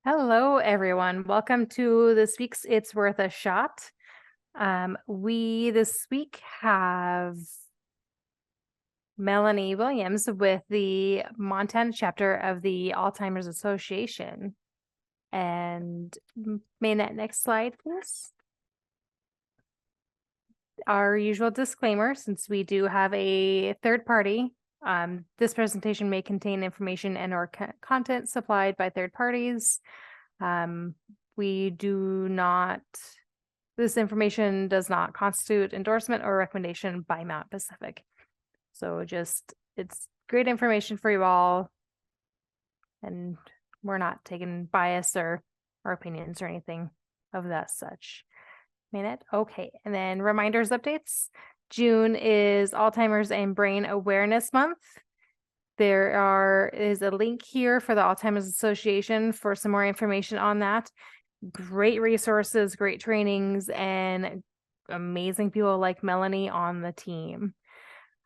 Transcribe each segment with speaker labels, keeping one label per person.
Speaker 1: Hello, everyone. Welcome to this week's It's Worth a Shot. We this week have Melanie Williams with the Montana chapter of the Alzheimer's Association. And Maynette, next slide, please. Our usual disclaimer, since we do have a third party, this presentation may contain information and or content supplied by third parties. This information does not constitute endorsement or recommendation by Mount Pacific. So it's great information for you all. And we're not taking bias or opinions or anything of that such. Minute. Okay. And then reminders, updates. June is Alzheimer's and Brain Awareness Month. There is a link here for the Alzheimer's Association for some more information on that. Great resources, great trainings, and amazing people like Melanie on the team.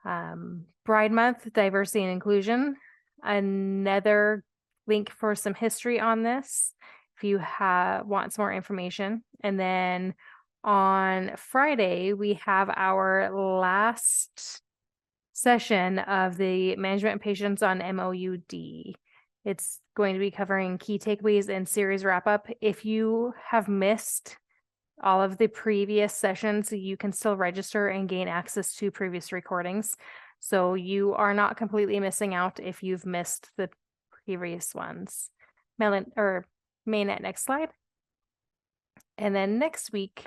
Speaker 1: Bride Month, Diversity and Inclusion. Another link for some history on this if you want some more information. And then on Friday, we have our last session of the Management and Patients on MOUD. It's going to be covering key takeaways and series wrap up. If you have missed all of the previous sessions, you can still register and gain access to previous recordings. So you are not completely missing out if you've missed the previous ones. Maynette, next slide. And then next week,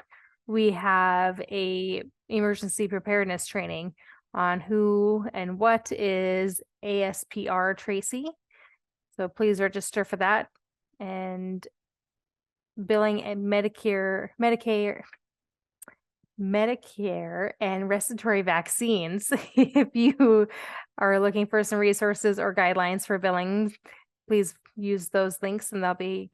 Speaker 1: we have a emergency preparedness training on who and what is ASPR Tracy. So please register for that. And billing and Medicare and respiratory vaccines. If you are looking for some resources or guidelines for billing, please use those links and they'll be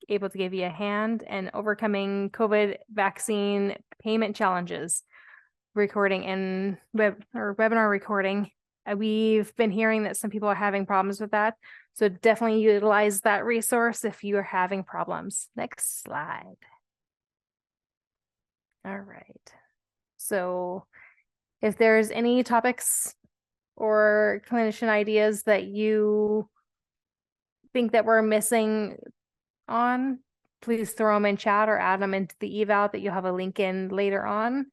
Speaker 1: able to give you a hand. And overcoming COVID vaccine payment challenges, recording and webinar recording. We've been hearing that some people are having problems with that. So definitely utilize that resource if you are having problems. Next slide. All right. So if there's any topics or clinician ideas that you think that we're missing on, please throw them in chat or add them into the eval that you'll have a link in later on.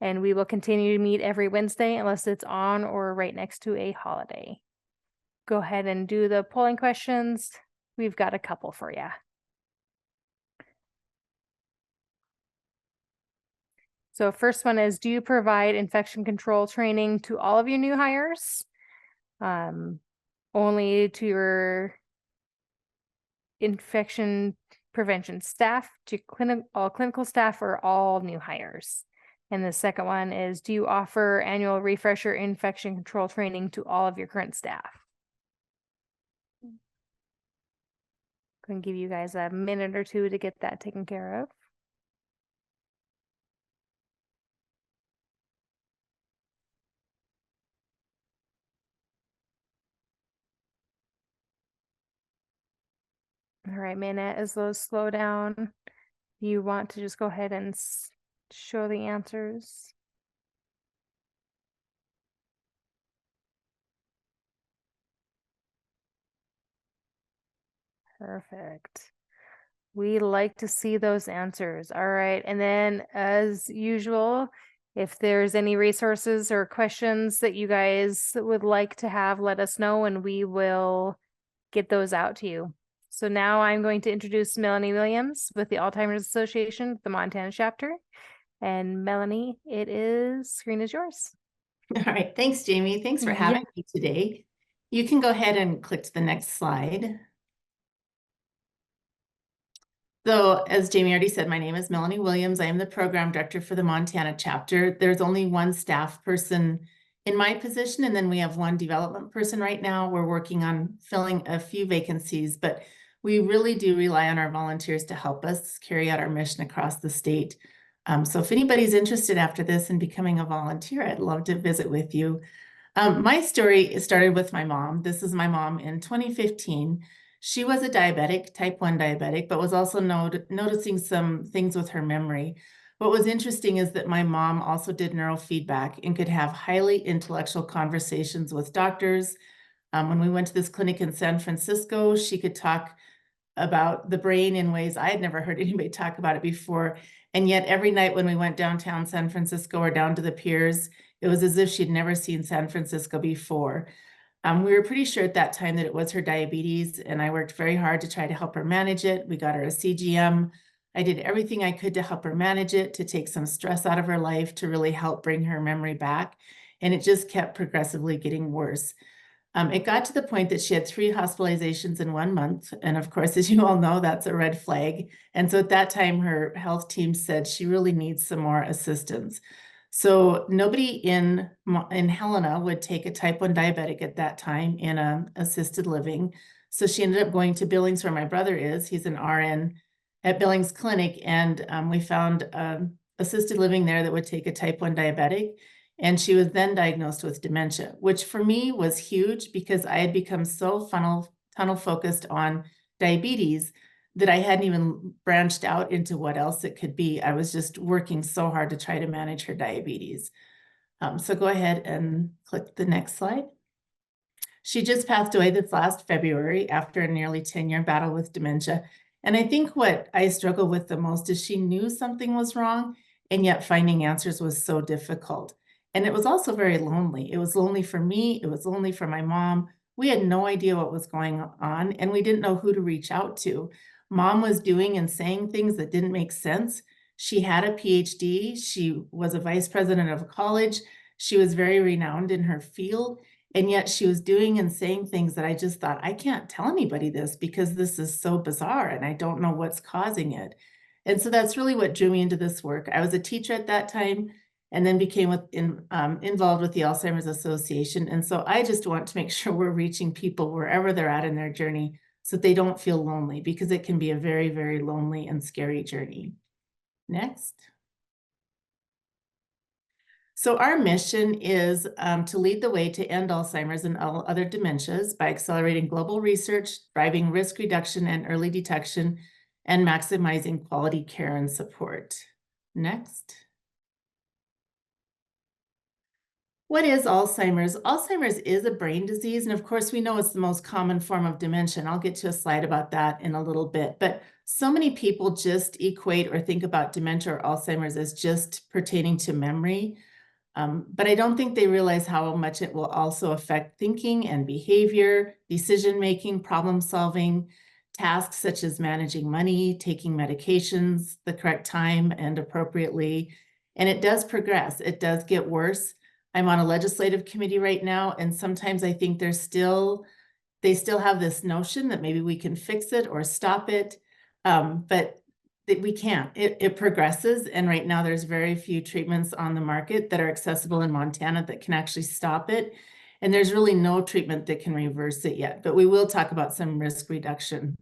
Speaker 1: And we will continue to meet every Wednesday unless it's on or right next to a holiday. Go ahead and do the polling questions. We've got a couple for you. So first one is, do you provide infection control training to all of your new hires? Only to your infection prevention staff, to all clinical staff, or all new hires? And the second one is, do you offer annual refresher infection control training to all of your current staff? Going to give you guys a minute or two to get that taken care of. All right, Minette, as those slow down, you want to just go ahead and show the answers. Perfect. We like to see those answers. All right. And then as usual, if there's any resources or questions that you guys would like to have, let us know and we will get those out to you. So now I'm going to introduce Melanie Williams with the Alzheimer's Association, the Montana chapter. And Melanie, screen is yours.
Speaker 2: All right. Thanks, Jamie. Thanks for having me today. You can go ahead and click to the next slide. So as Jamie already said, my name is Melanie Williams. I am the program director for the Montana chapter. There's only one staff person in my position, and then we have one development person right now. We're working on filling a few vacancies, but we really do rely on our volunteers to help us carry out our mission across the state. So if anybody's interested after this in becoming a volunteer, I'd love to visit with you. My story started with my mom. This is my mom in 2015. She was a diabetic, type 1 diabetic, but was also noticing some things with her memory. What was interesting is that my mom also did neurofeedback and could have highly intellectual conversations with doctors. When we went to this clinic in San Francisco, she could talk about the brain in ways I had never heard anybody talk about it before. And yet every night when we went downtown San Francisco or down to the piers, it was as if she'd never seen San Francisco before. We were pretty sure at that time that it was her diabetes, and I worked very hard to try to help her manage it. We got her a CGM. I did everything I could to help her manage it, to take some stress out of her life, to really help bring her memory back. And it just kept progressively getting worse. It got to the point that she had 3 hospitalizations in 1 month. And of course, as you all know, that's a red flag. And so at that time, her health team said she really needs some more assistance. So nobody in Helena would take a type 1 diabetic at that time in a assisted living. So she ended up going to Billings, where my brother is. He's an RN at Billings Clinic. And we found assisted living there that would take a type 1 diabetic. And she was then diagnosed with dementia, which for me was huge because I had become so tunnel focused on diabetes that I hadn't even branched out into what else it could be. I was just working so hard to try to manage her diabetes. So go ahead and click the next slide. She just passed away this last February after a nearly 10-year battle with dementia. And I think what I struggle with the most is she knew something was wrong, and yet finding answers was so difficult. And it was also very lonely. It was lonely for me. It was lonely for my mom. We had no idea what was going on, and we didn't know who to reach out to. Mom was doing and saying things that didn't make sense. She had a PhD. She was a vice president of a college. She was very renowned in her field. And yet she was doing and saying things that I just thought, I can't tell anybody this because this is so bizarre and I don't know what's causing it. And so that's really what drew me into this work. I was a teacher at that time and then became involved with the Alzheimer's Association. And so I just want to make sure we're reaching people wherever they're at in their journey so that they don't feel lonely, because it can be a very, very lonely and scary journey. Next. So our mission is to lead the way to end Alzheimer's and all other dementias by accelerating global research, driving risk reduction and early detection, and maximizing quality care and support. Next. What is Alzheimer's? Alzheimer's is a brain disease, and of course, we know it's the most common form of dementia. I'll get to a slide about that in a little bit, but so many people just equate or think about dementia or Alzheimer's as just pertaining to memory. But I don't think they realize how much it will also affect thinking and behavior, decision-making, problem-solving, tasks such as managing money, taking medications the correct time and appropriately. And it does progress. It does get worse. I'm on a legislative committee right now, and sometimes I think they still have this notion that maybe we can fix it or stop it, but we can't. It progresses, and right now there's very few treatments on the market that are accessible in Montana that can actually stop it, and there's really no treatment that can reverse it yet, but we will talk about some risk reduction.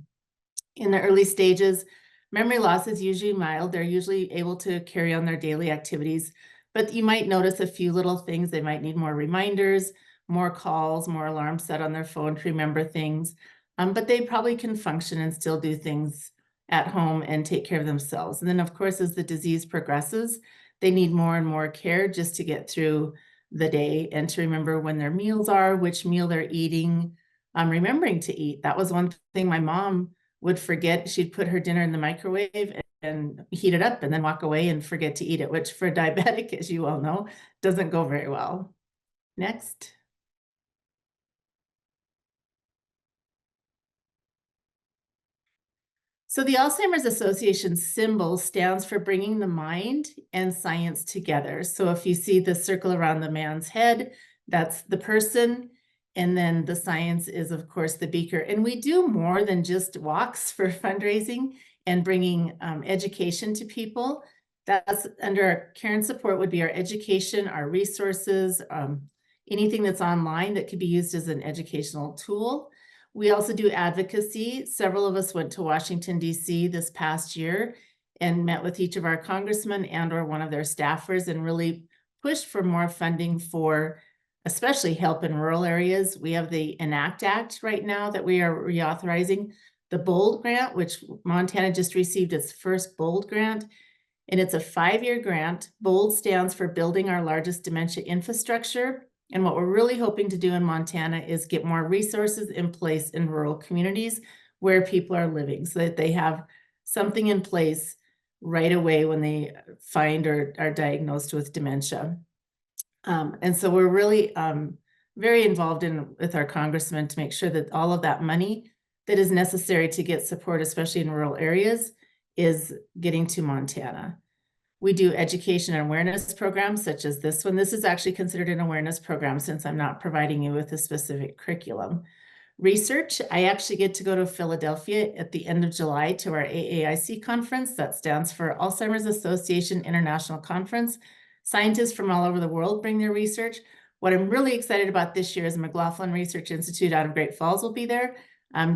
Speaker 2: In the early stages, memory loss is usually mild. They're usually able to carry on their daily activities, but you might notice a few little things. They might need more reminders, more calls, more alarms set on their phone to remember things, but they probably can function and still do things at home and take care of themselves. And then of course, as the disease progresses, they need more and more care just to get through the day and to remember when their meals are, which meal they're eating, remembering to eat. That was one thing my mom would forget. She'd put her dinner in the microwave and heat it up and then walk away and forget to eat it, which for a diabetic, as you all know, doesn't go very well. Next. So the Alzheimer's Association symbol stands for bringing the mind and science together. So if you see the circle around the man's head, that's the person. And then the science is, of course, the beaker. And we do more than just walks for fundraising and bringing education to people. That's under our care and support would be our education, our resources, anything that's online that could be used as an educational tool. We also do advocacy. Several of us went to Washington, D.C. this past year and met with each of our congressmen and or one of their staffers and really pushed for more funding for especially help in rural areas. We have the Enact Act right now that we are reauthorizing, the BOLD grant, which Montana just received its first BOLD grant, and it's a 5-year grant. BOLD stands for Building Our Largest Dementia Infrastructure. And what we're really hoping to do in Montana is get more resources in place in rural communities where people are living so that they have something in place right away when they find or are diagnosed with dementia. And so we're really very involved with our congressman to make sure that all of that money that is necessary to get support, especially in rural areas, is getting to Montana. We do education and awareness programs such as this one. This is actually considered an awareness program since I'm not providing you with a specific curriculum. Research, I actually get to go to Philadelphia at the end of July to our AAIC conference. That stands for Alzheimer's Association International Conference. Scientists from all over the world bring their research. What I'm really excited about this year is McLaughlin Research Institute out of Great Falls will be there.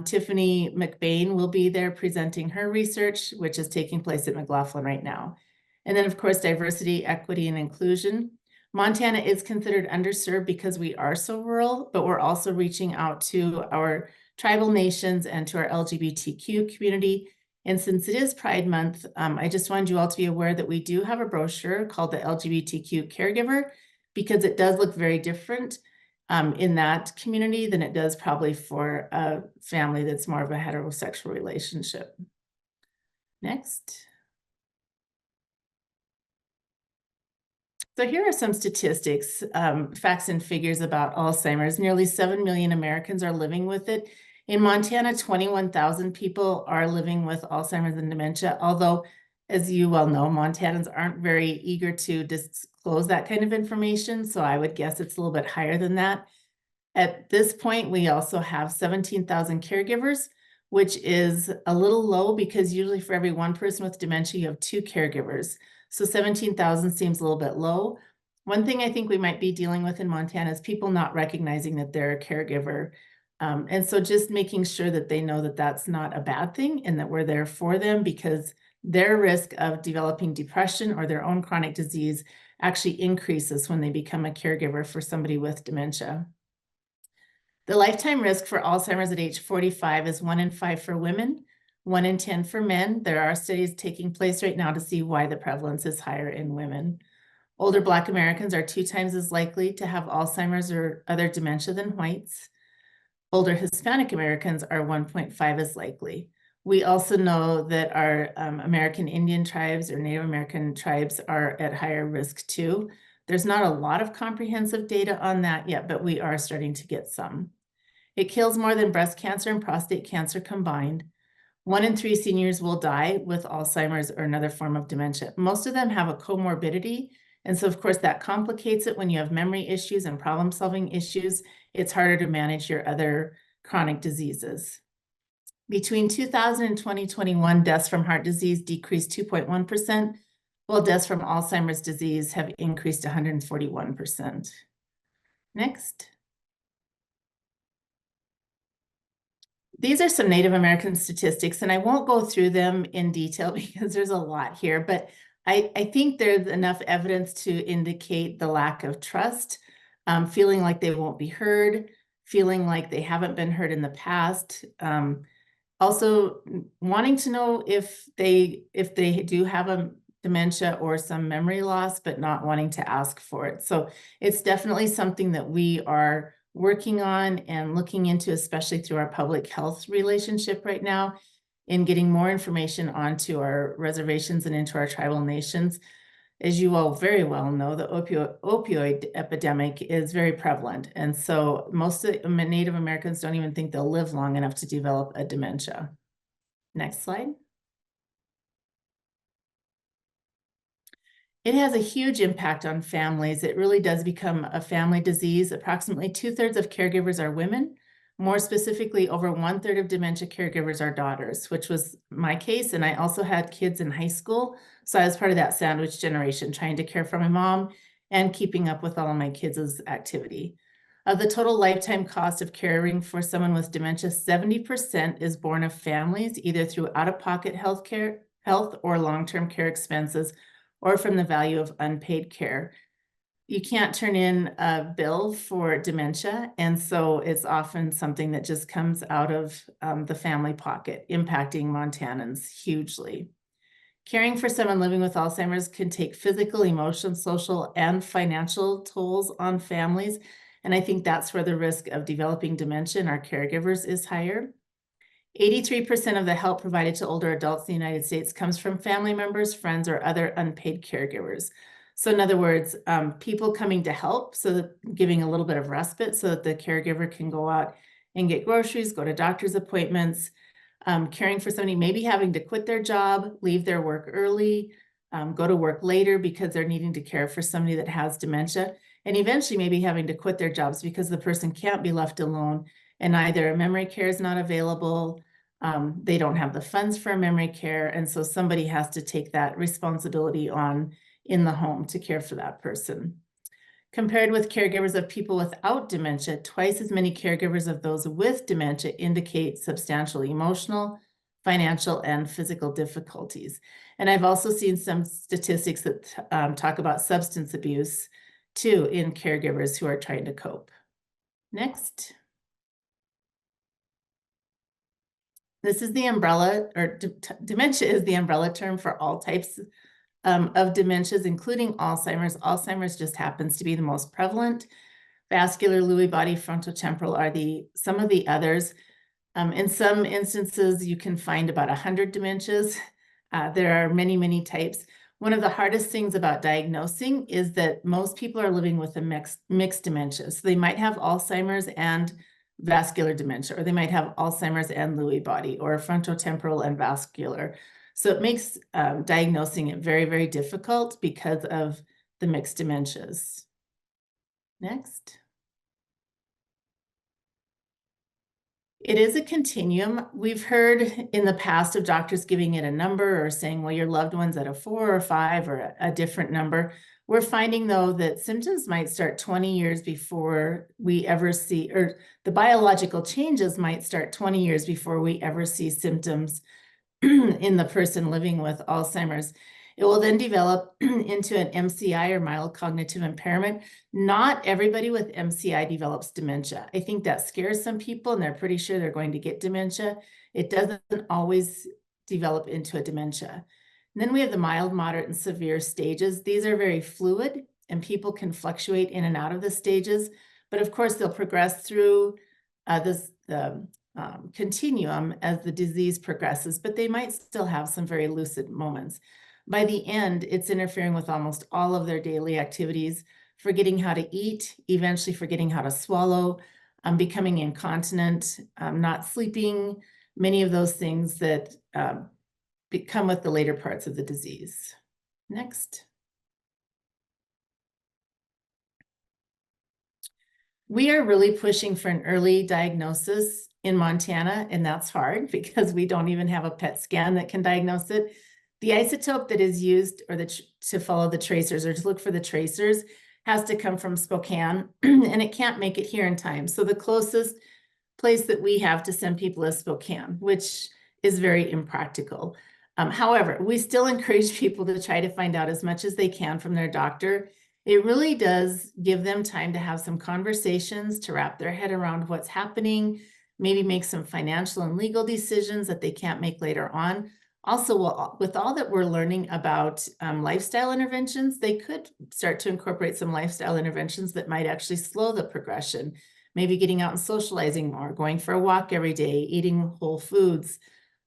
Speaker 2: Tiffany McBain will be there presenting her research, which is taking place at McLaughlin right now. And then, of course, diversity, equity, and inclusion. Montana is considered underserved because we are so rural, but we're also reaching out to our tribal nations and to our LGBTQ community. And since it is Pride Month, I just wanted you all to be aware that we do have a brochure called the LGBTQ Caregiver, because it does look very different in that community than it does probably for a family that's more of a heterosexual relationship. Next. So here are some statistics, facts and figures about Alzheimer's. Nearly 7 million Americans are living with it. In Montana, 21,000 people are living with Alzheimer's and dementia, although, as you well know, Montanans aren't very eager to disclose that kind of information, so I would guess it's a little bit higher than that. At this point, we also have 17,000 caregivers, which is a little low because usually for every one person with dementia, you have 2 caregivers. So 17,000 seems a little bit low. One thing I think we might be dealing with in Montana is people not recognizing that they're a caregiver. And so just making sure that they know that that's not a bad thing and that we're there for them, because their risk of developing depression or their own chronic disease actually increases when they become a caregiver for somebody with dementia. The lifetime risk for Alzheimer's at age 45 is 1 in 5 for women, 1 in 10 for men. There are studies taking place right now to see why the prevalence is higher in women. Older Black Americans are 2 times as likely to have Alzheimer's or other dementia than whites. Older Hispanic Americans are 1.5 as likely. We also know that our American Indian tribes or Native American tribes are at higher risk too. There's not a lot of comprehensive data on that yet, but we are starting to get some. It kills more than breast cancer and prostate cancer combined. 1 in 3 seniors will die with Alzheimer's or another form of dementia. Most of them have a comorbidity. And so, of course, that complicates it when you have memory issues and problem-solving issues. It's harder to manage your other chronic diseases. Between 2000 and 2021, deaths from heart disease decreased 2.1%, while deaths from Alzheimer's disease have increased 141%. Next. These are some Native American statistics, and I won't go through them in detail because there's a lot here, but I think there's enough evidence to indicate the lack of trust, feeling like they won't be heard, feeling like they haven't been heard in the past, also wanting to know if they do have a dementia or some memory loss, but not wanting to ask for it. So it's definitely something that we are working on and looking into, especially through our public health relationship right now, in getting more information onto our reservations and into our tribal nations. As you all very well know, the opioid epidemic is very prevalent. And so most of Native Americans don't even think they'll live long enough to develop a dementia. Next slide. It has a huge impact on families. It really does become a family disease. Approximately 2/3 of caregivers are women. More specifically, over 1/3 of dementia caregivers are daughters, which was my case. And I also had kids in high school. So I was part of that sandwich generation, trying to care for my mom and keeping up with all of my kids' activity. Of the total lifetime cost of caring for someone with dementia, 70% is borne of families, either through out-of-pocket health or long-term care expenses, or from the value of unpaid care. you can't turn in a bill for dementia. And so it's often something that just comes out of the family pocket, impacting Montanans hugely. Caring for someone living with Alzheimer's can take physical, emotional, social, and financial tolls on families. And I think that's where the risk of developing dementia in our caregivers is higher. 83% of the help provided to older adults in the United States comes from family members, friends, or other unpaid caregivers. So in other words, people coming to help, so that giving a little bit of respite so that the caregiver can go out and get groceries, go to doctor's appointments, caring for somebody, maybe having to quit their job, leave their work early, go to work later because they're needing to care for somebody that has dementia, and eventually maybe having to quit their jobs because the person can't be left alone and either memory care is not available, they don't have the funds for memory care, and so somebody has to take that responsibility on in the home to care for that person. Compared with caregivers of people without dementia, twice as many caregivers of those with dementia indicate substantial emotional, financial, and physical difficulties. And I've also seen some statistics that talk about substance abuse too in caregivers who are trying to cope. Next. This is the umbrella, or dementia is the umbrella term for all types of dementias, including Alzheimer's. Alzheimer's just happens to be the most prevalent. Vascular, Lewy body, frontotemporal are some of the others. In some instances, you can find about 100 dementias. There are many, many types. One of the hardest things about diagnosing is that most people are living with a mixed dementia. So they might have Alzheimer's and vascular dementia, or they might have Alzheimer's and Lewy body, or frontotemporal and vascular. So it makes diagnosing it very, very difficult because of the mixed dementias. Next. It is a continuum. We've heard in the past of doctors giving it a number or saying, well, your loved one's at a 4 or 5 or a different number. We're finding, though, that symptoms might start 20 years before we ever see, or the biological changes might start 20 years before we ever see symptoms in the person living with Alzheimer's. It will then develop into an MCI, or mild cognitive impairment. Not everybody with MCI develops dementia. I think that scares some people and they're pretty sure they're going to get dementia. It doesn't always develop into a dementia. And then we have the mild, moderate, and severe stages. These are very fluid and people can fluctuate in and out of the stages. But of course, they'll progress through this continuum as the disease progresses, but they might still have some very lucid moments. By the end, it's interfering with almost all of their daily activities, forgetting how to eat, eventually forgetting how to swallow, becoming incontinent, not sleeping, many of those things that come with the later parts of the disease. Next. We are really pushing for an early diagnosis in Montana, and that's hard because we don't even have a PET scan that can diagnose it. The isotope that is used, or to follow the tracers, or to look for the tracers, has to come from Spokane, and it can't make it here in time. So the closest place that we have to send people is Spokane, which is very impractical. However, we still encourage people to try to find out as much as they can from their doctor. It really does give them time to have some conversations, to wrap their head around what's happening, maybe make some financial and legal decisions that they can't make later on. Also, with all that we're learning about lifestyle interventions, they could start to incorporate some lifestyle interventions that might actually slow the progression. Maybe getting out and socializing more, going for a walk every day, eating whole foods,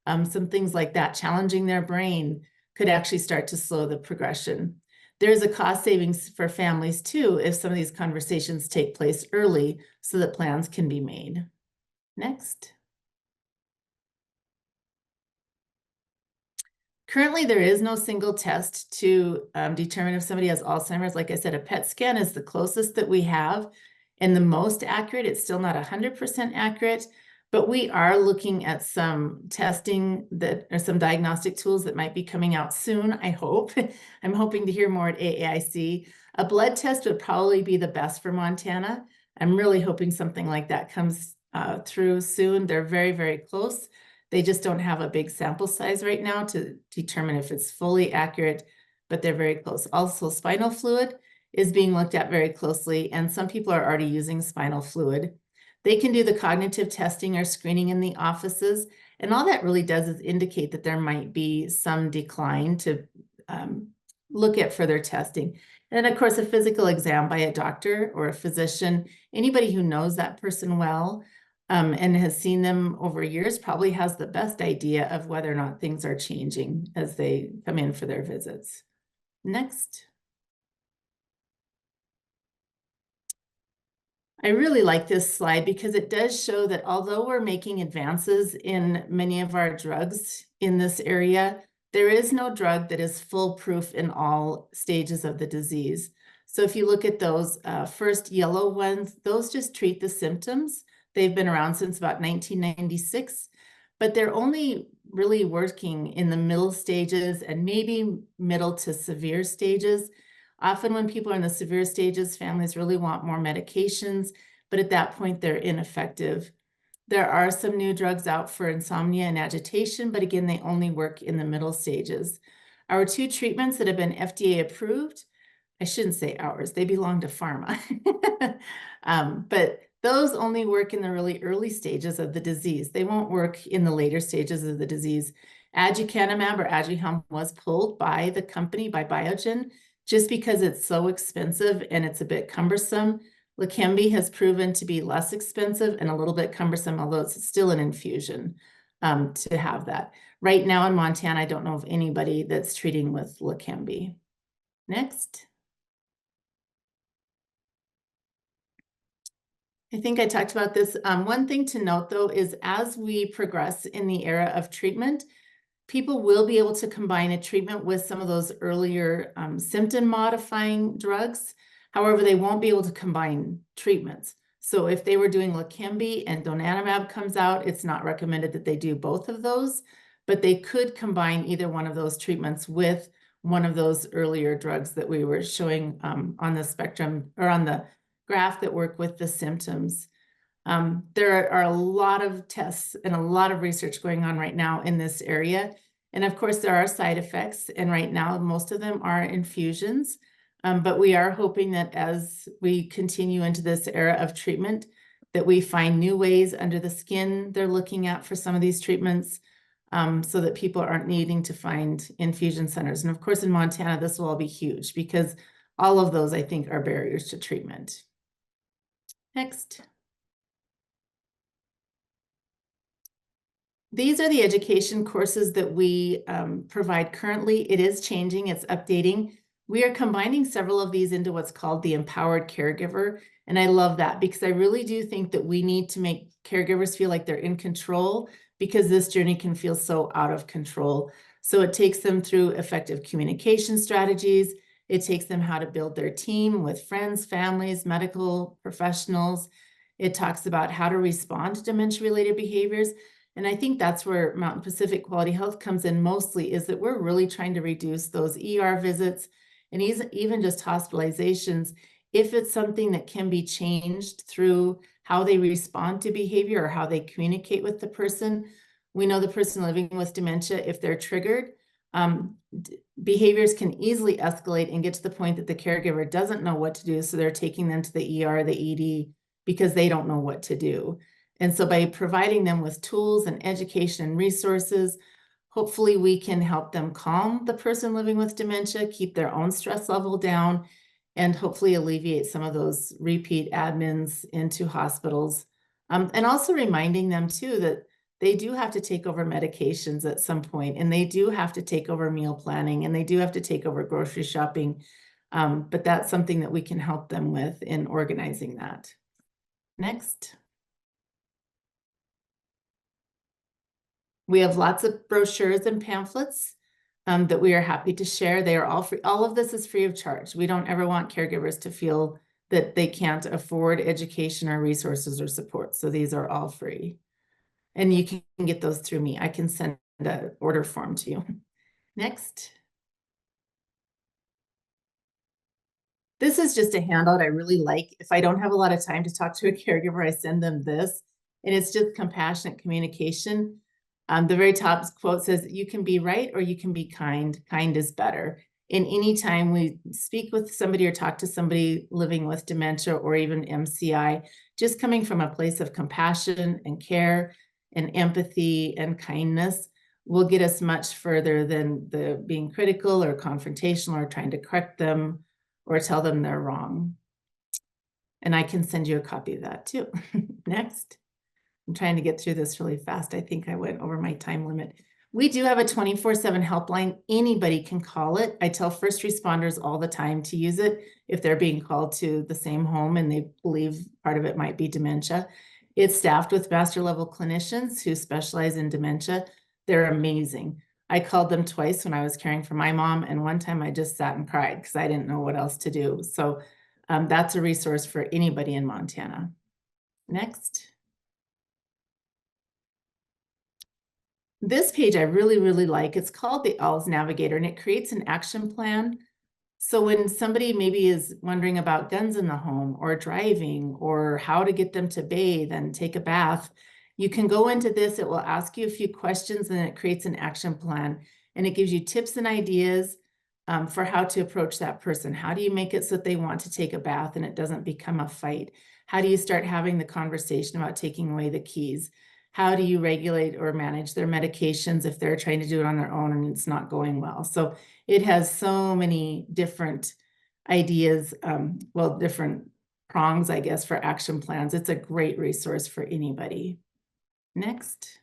Speaker 2: some things like that, challenging their brain could actually start to slow the progression. There's a cost savings for families too if some of these conversations take place early so that plans can be made. Next. Currently, there is no single test to determine if somebody has Alzheimer's. Like I said, a PET scan is the closest that we have and the most accurate. It's still not 100% accurate, but we are looking at some testing that or some diagnostic tools that might be coming out soon, I hope. I'm hoping to hear more at AAIC. A blood test would probably be the best for Montana. I'm really hoping something like that comes through soon. They're very, very close. They just don't have a big sample size right now to determine if it's fully accurate, but they're very close. Also, spinal fluid is being looked at very closely, and some people are already using spinal fluid. They can do the cognitive testing or screening in the offices, and all that really does is indicate that there might be some decline to look at further testing. And then, of course, a physical exam by a doctor or a physician, anybody who knows that person well and has seen them over years probably has the best idea of whether or not things are changing as they come in for their visits. Next. I really like this slide because it does show that although we're making advances in many of our drugs in this area, there is no drug that is foolproof in all stages of the disease. So if you look at those first yellow ones, those just treat the symptoms. They've been around since about 1996, but they're only really working in the middle stages and maybe middle to severe stages. Often when people are in the severe stages, families really want more medications, but at that point they're ineffective. There are some new drugs out for insomnia and agitation, but again, they only work in the middle stages. Our two treatments that have been FDA approved, I shouldn't say ours, they belong to pharma. But those only work in the really early stages of the disease. They won't work in the later stages of the disease. Aducanumab or Aduhelm was pulled by the company, by Biogen, just because it's so expensive and it's a bit cumbersome. Leqembi has proven to be less expensive and a little bit cumbersome, although it's still an infusion to have that. Right now in Montana, I don't know of anybody that's treating with Leqembi. Next. I think I talked about this. One thing to note, though, is as we progress in the era of treatment, people will be able to combine a treatment with some of those earlier symptom modifying drugs. However, they won't be able to combine treatments. So if they were doing Leqembi and donanemab comes out, it's not recommended that they do both of those, but they could combine either one of those treatments with one of those earlier drugs that we were showing on the spectrum or on the graph that work with the symptoms. There are a lot of tests and a lot of research going on right now in this area. And of course, there are side effects. And right now, most of them are infusions. But we are hoping that as we continue into this era of treatment, that we find new ways under the skin they're looking at for some of these treatments so that people aren't needing to find infusion centers. And of course, in Montana, this will all be huge because all of those, I think, are barriers to treatment. Next. These are the education courses that we provide currently. It is changing, it's updating. We are combining several of these into what's called the empowered caregiver. And I love that because I really do think that we need to make caregivers feel like they're in control because this journey can feel so out of control. So it takes them through effective communication strategies. It takes them how to build their team with friends, families, medical professionals. It talks about how to respond to dementia-related behaviors. And I think that's where Mountain Pacific Quality Health comes in mostly, is that we're really trying to reduce those ER visits and even just hospitalizations if it's something that can be changed through how they respond to behavior or how they communicate with the person. We know the person living with dementia, if they're triggered, behaviors can easily escalate and get to the point that the caregiver doesn't know what to do. So they're taking them to the ER, the ED, because they don't know what to do. And so by providing them with tools and education and resources, hopefully we can help them calm the person living with dementia, keep their own stress level down, and hopefully alleviate some of those repeat admins into hospitals. And also reminding them too that they do have to take over medications at some point, and they do have to take over meal planning, and they do have to take over grocery shopping. But that's something that we can help them with in organizing that. Next. We have lots of brochures and pamphlets that we are happy to share. They are all free. All of this is free of charge. We don't ever want caregivers to feel that they can't afford education or resources or support. So these are all free. And you can get those through me. I can send an order form to you. Next. This is just a handout I really like. If I don't have a lot of time to talk to a caregiver, I send them this. And it's just compassionate communication. The very top quote says, you can be right or you can be kind. Kind is better. And anytime we speak with somebody or talk to somebody living with dementia or even MCI, just coming from a place of compassion and care and empathy and kindness will get us much further than the being critical or confrontational or trying to correct them or tell them they're wrong. And I can send you a copy of that too. Next. I'm trying to get through this really fast. I think I went over my time limit. We do have a 24/7 helpline. Anybody can call it. I tell first responders all the time to use it if they're being called to the same home and they believe part of it might be dementia. It's staffed with master level clinicians who specialize in dementia. They're amazing. I called them twice when I was caring for my mom, and one time I just sat and cried because I didn't know what else to do. So that's a resource for anybody in Montana. Next. This page I really, really like. It's called the ALZ Navigator, and it creates an action plan. So when somebody maybe is wondering about guns in the home or driving or how to get them to bathe and take a bath, you can go into this. It will ask you a few questions and it creates an action plan. And it gives you tips and ideas for how to approach that person. How do you make it so that they want to take a bath and it doesn't become a fight? How do you start having the conversation about taking away the keys? How do you regulate or manage their medications if they're trying to do it on their own and it's not going well? So it has so many different ideas, well, different prongs, I guess, for action plans. It's a great resource for anybody. Next.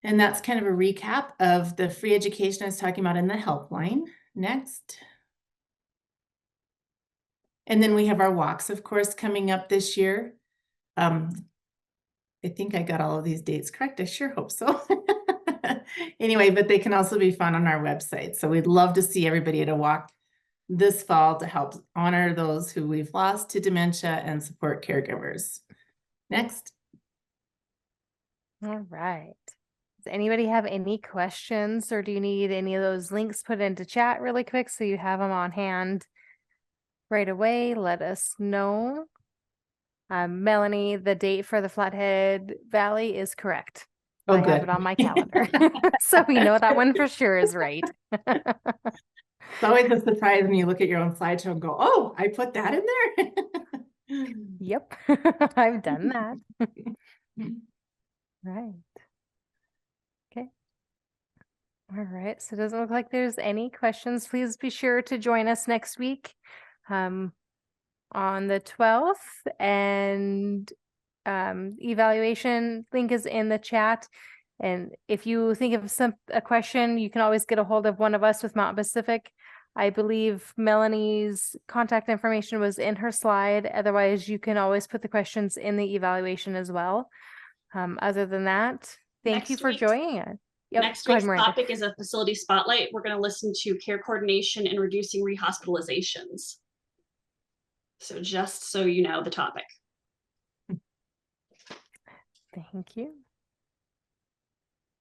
Speaker 2: And that's kind of a recap of the free education I was talking about in the helpline. Next. And then we have our walks, of course, coming up this year. I think I got all of these dates correct. I sure hope so. Anyway, but they can also be found on our website. So we'd love to see everybody at a walk this fall to help honor those who we've lost to dementia and support caregivers. Next.
Speaker 1: All right. Does anybody have any questions, or do you need any of those links put into chat really quick so you have them on hand right away? Let us know. Melanie, the date for the Flathead Valley is correct.
Speaker 2: Oh,
Speaker 1: I
Speaker 2: good.
Speaker 1: have it on my calendar. So we know that one for sure is right.
Speaker 2: It's always a surprise when you look at your own slideshow and go, oh, I put that in there.
Speaker 1: Yep, I've done that. Right. Okay. All right. So it doesn't look like there's any questions. Please be sure to join us next week on the 12th, and evaluation link is in the chat. And if you think of a question, you can always get a hold of one of us with Mount Pacific. I believe Melanie's contact information was in her slide. Otherwise, you can always put the questions in the evaluation as well. Other than that, thank you for joining us. Yep,
Speaker 3: Next week's topic is a facility spotlight. We're going to listen to care coordination and reducing rehospitalizations. So just so you know the topic.
Speaker 1: Thank you.